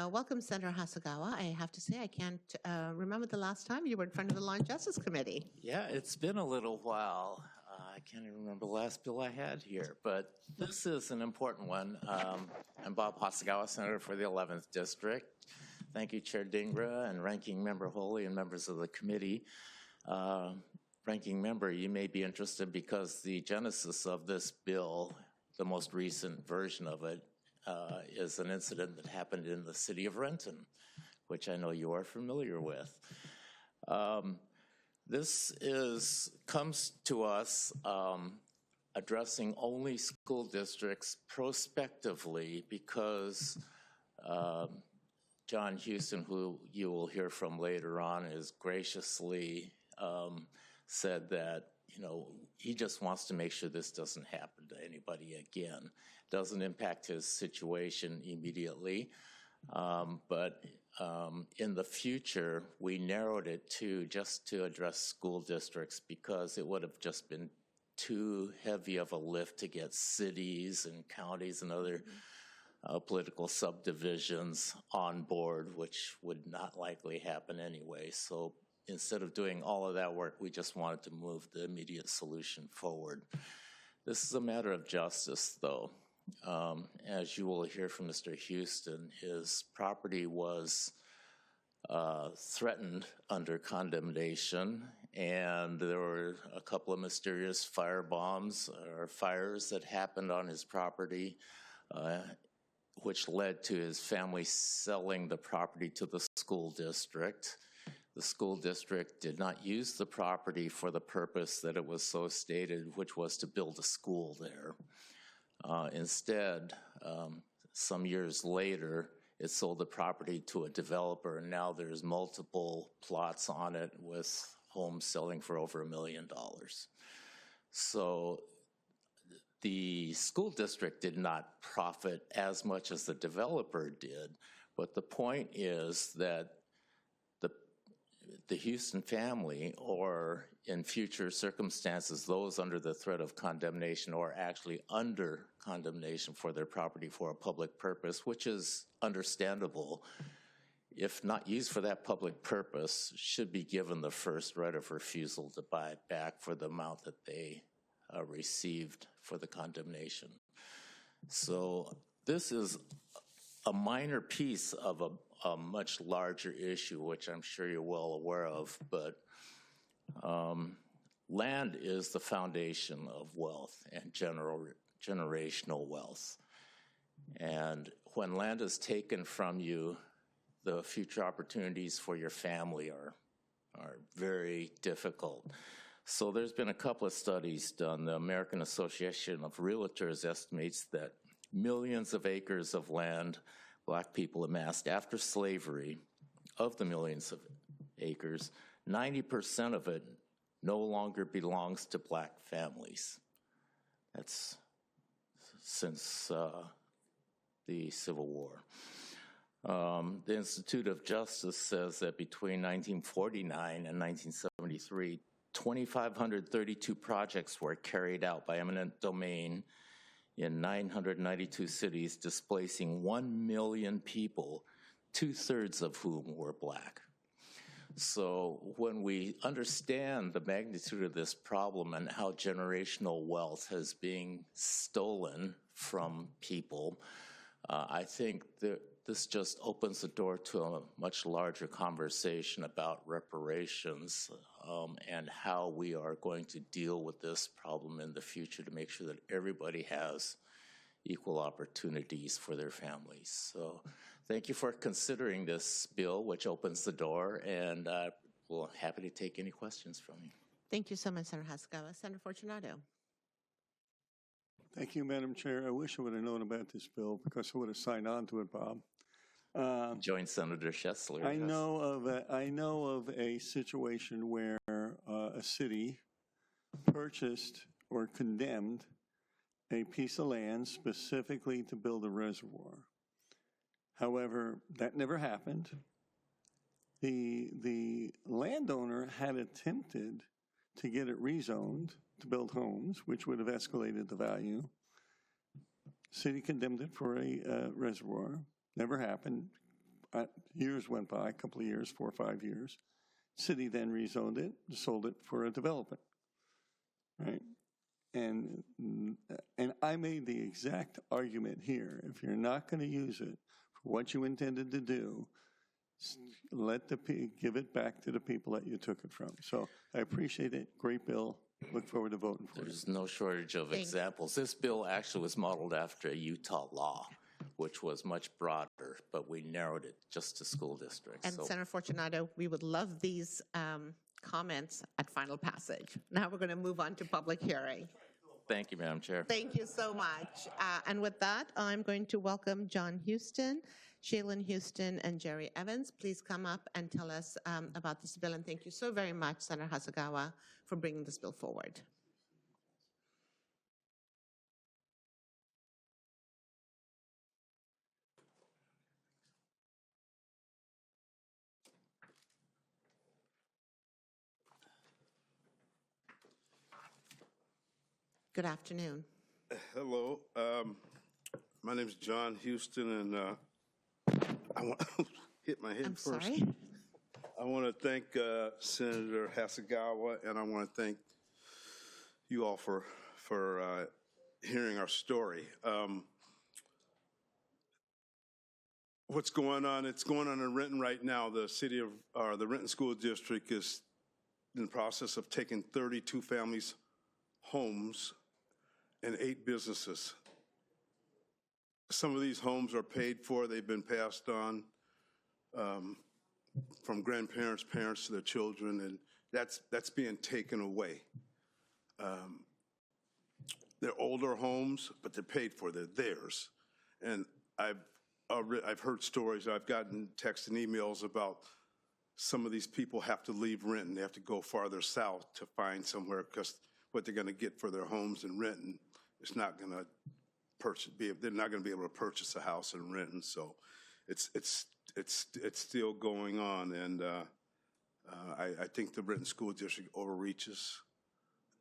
welcome, Senator Hasegawa. I have to say, I can't remember the last time you were in front of the Law and Justice Committee. Yeah, it's been a little while. I can't even remember the last bill I had here, but this is an important one. I'm Bob Hasegawa, Senator for the 11th District. Thank you, Chair Dingra and Ranking Member Holey and members of the committee. Ranking Member, you may be interested because the genesis of this bill, the most recent version of it, is an incident that happened in the city of Renton, which I know you are familiar with. This comes to us addressing only school districts prospectively because John Houston, who you will hear from later on, has graciously said that, he just wants to make sure this doesn't happen to anybody again. Doesn't impact his situation immediately, but in the future, we narrowed it just to address school districts because it would have just been too heavy of a lift to get cities and counties and other political subdivisions on board, which would not likely happen anyway. So instead of doing all of that work, we just wanted to move the immediate solution forward. This is a matter of justice, though. As you will hear from Mr. Houston, his property was threatened under condemnation, and there were a couple of mysterious firebombs or fires that happened on his property, which led to his family selling the property to the school district. The school district did not use the property for the purpose that it was so stated, which was to build a school there. Instead, some years later, it sold the property to a developer, and now there's multiple plots on it with homes selling for over $1 million. So the school district did not profit as much as the developer did, but the point is that the Houston family, or in future circumstances, those under the threat of condemnation or actually under condemnation for their property for a public purpose, which is understandable, if not used for that public purpose, should be given the first right of refusal to buy it back for the amount that they received for the condemnation. So this is a minor piece of a much larger issue, which I'm sure you're well aware of, but land is the foundation of wealth and generational wealth. And when land is taken from you, the future opportunities for your family are very difficult. So there's been a couple of studies done. The American Association of Realtors estimates that millions of acres of land Black people amassed after slavery, of the millions of acres, 90% of it no longer belongs to Black families. That's since the Civil War. The Institute of Justice says that between 1949 and 1973, 2,532 projects were carried out by eminent domain in 992 cities, displacing 1 million people, 2/3 of whom were Black. So when we understand the magnitude of this problem and how generational wealth is being stolen from people, I think that this just opens the door to a much larger conversation about reparations and how we are going to deal with this problem in the future to make sure that everybody has equal opportunities for their families. So thank you for considering this bill, which opens the door, and we're happy to take any questions from you. Thank you so much, Senator Hasegawa. Senator Fortunato. Thank you, Madam Chair. I wish I would have known about this bill because I would have signed on to it, Bob. Join Senator Schessler. I know of a situation where a city purchased or condemned a piece of land specifically to build a reservoir. However, that never happened. The landowner had attempted to get it rezoned to build homes, which would have escalated the value. City condemned it for a reservoir. Never happened. years went by, a couple of years, 4 or 5 years. City then rezoned it, sold it for a development, right? And I made the exact argument here. If you're not going to use it for what you intended to do, give it back to the people that you took it from. So I appreciate it. Great bill. Look forward to voting for it. There's no shortage of examples. This bill actually was modeled after a Utah law, which was much broader, but we narrowed it just to school districts. And Senator Fortunato, we would love these comments at final passage. Now we're going to move on to public hearing. Thank you, Madam Chair. Thank you so much. And with that, I'm going to welcome John Houston, Shaylin Houston, and Jerry Evans. Please come up and tell us about this bill. And thank you so very much, Senator Hasegawa, for bringing this bill forward. Good afternoon. Hello, my name is John Houston, and I want to hit my head I'm first. sorry. I want to thank Senator Hasegawa, and I want to thank you all for hearing our story. What's going on? It's going on in Renton right now. The city of the Renton School District is in the process of taking 32 families' homes and 8 businesses. Some of these homes are paid for. They've been passed on from grandparents, parents to their children, and that's being taken away. They're older homes, but they're paid for. They're theirs. And I've heard stories. I've gotten texts and emails about some of these people have to leave Renton. They have to go farther south to find somewhere because what they're going to get for their homes in Renton is not going to they're not going to be able to purchase a house in Renton. So it's still going on, and I think the Renton School District overreaches.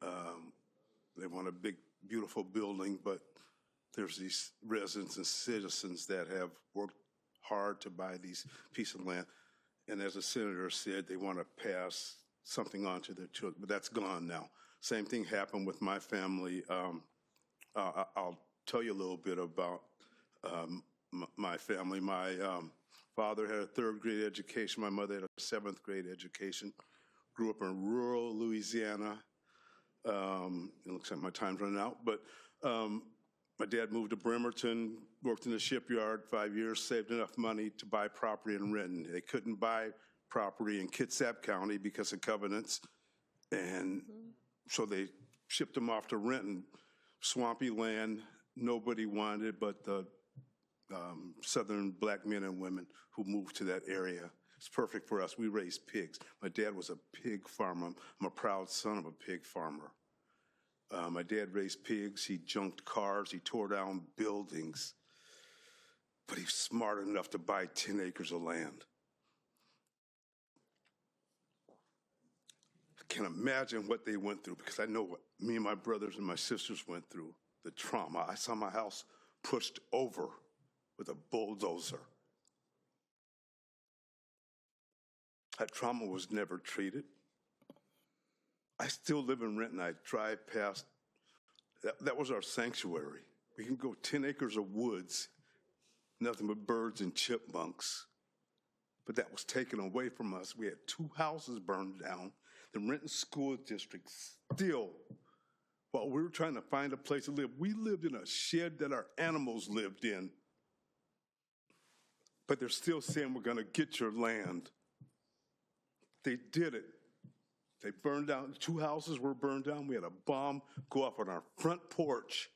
They want a big, beautiful building, but there's these residents and citizens that have worked hard to buy these pieces of land, and as the senator said, they want to pass something on to their children, but that's gone now. Same thing happened with my family. I'll tell you a little bit about my family. My father had a 3rd grade education. My mother had a 7th grade education. Grew up in rural Louisiana. It looks like my time's running out, but my dad moved to Bremerton, worked in the shipyard 5 years, saved enough money to buy property in Renton. They couldn't buy property in Kitsap County because of covenants, and so they shipped them off to Renton. Swampy land, nobody wanted it but the Southern black men and women who moved to that area. It's perfect for us. We raised pigs. My dad was a pig farmer. I'm a proud son of a pig farmer. My dad raised pigs. He junked cars. He tore down buildings. But he's smart enough to buy 10 acres of land. I can't imagine what they went through because I know what me and my brothers and my sisters went through, the trauma. I saw my house pushed over with a bulldozer. That trauma was never treated. I still live in Renton. I drive past. That was our sanctuary. We can go 10 acres of woods, nothing but birds and chipmunks. But that was taken away from us. We had 2 houses burned down. The Renton School District still, while we were trying to find a place to live, we lived in a shed that our animals lived in. But they're still saying we're going to get your land. They did it. They burned down, 2 houses were burned down. We had a bomb go off on our front porch.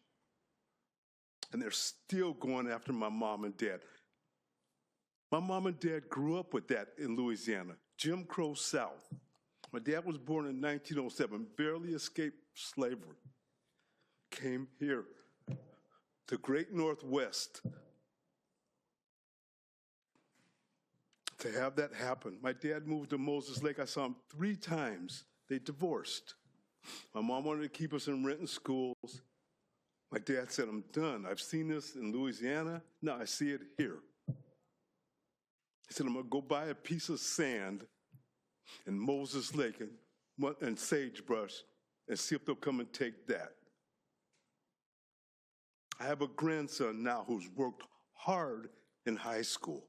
And they're still going after my mom and dad. My mom and dad grew up with that in Louisiana, Jim Crow South. My dad was born in 1907, barely escaped slavery. Came here, the great Northwest, to have that happen. My dad moved to Moses Lake. I saw him 3 times. They divorced. My mom wanted to keep us in Renton schools. My dad said, I'm done. I've seen this in Louisiana. Now I see it here. said, I'm going to go buy a piece of sand in Moses Lake and sagebrush and see if they'll come and take that. I have a grandson now who's worked hard in high school.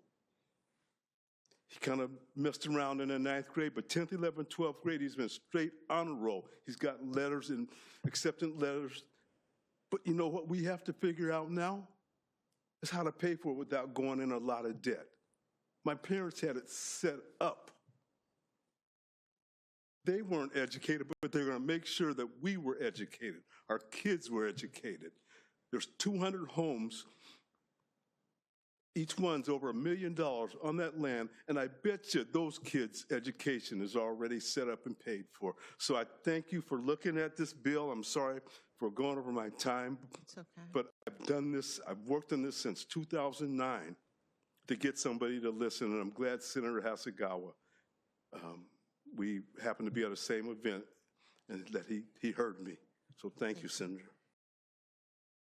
He kind of messed around in the 9th grade, but 10th, 11th, 12th grade, he's been straight honor roll. He's got letters and acceptance letters. But you know what we have to figure out now? Is how to pay for it without going in a lot of debt. My parents had it set up. They weren't educated, but they're going to make sure that we were educated. Our kids were educated. There's 200 homes. Each one's over $1 million on that land, and I bet you those kids' education is already set up and paid for. So I thank you for looking at this bill. I'm sorry for going over my time, It's okay. but I've done this, I've worked on this since 2009 to get somebody to listen, and I'm glad Senator Hasegawa, we happened to be at the same event, and that he heard me. So thank you, Senator.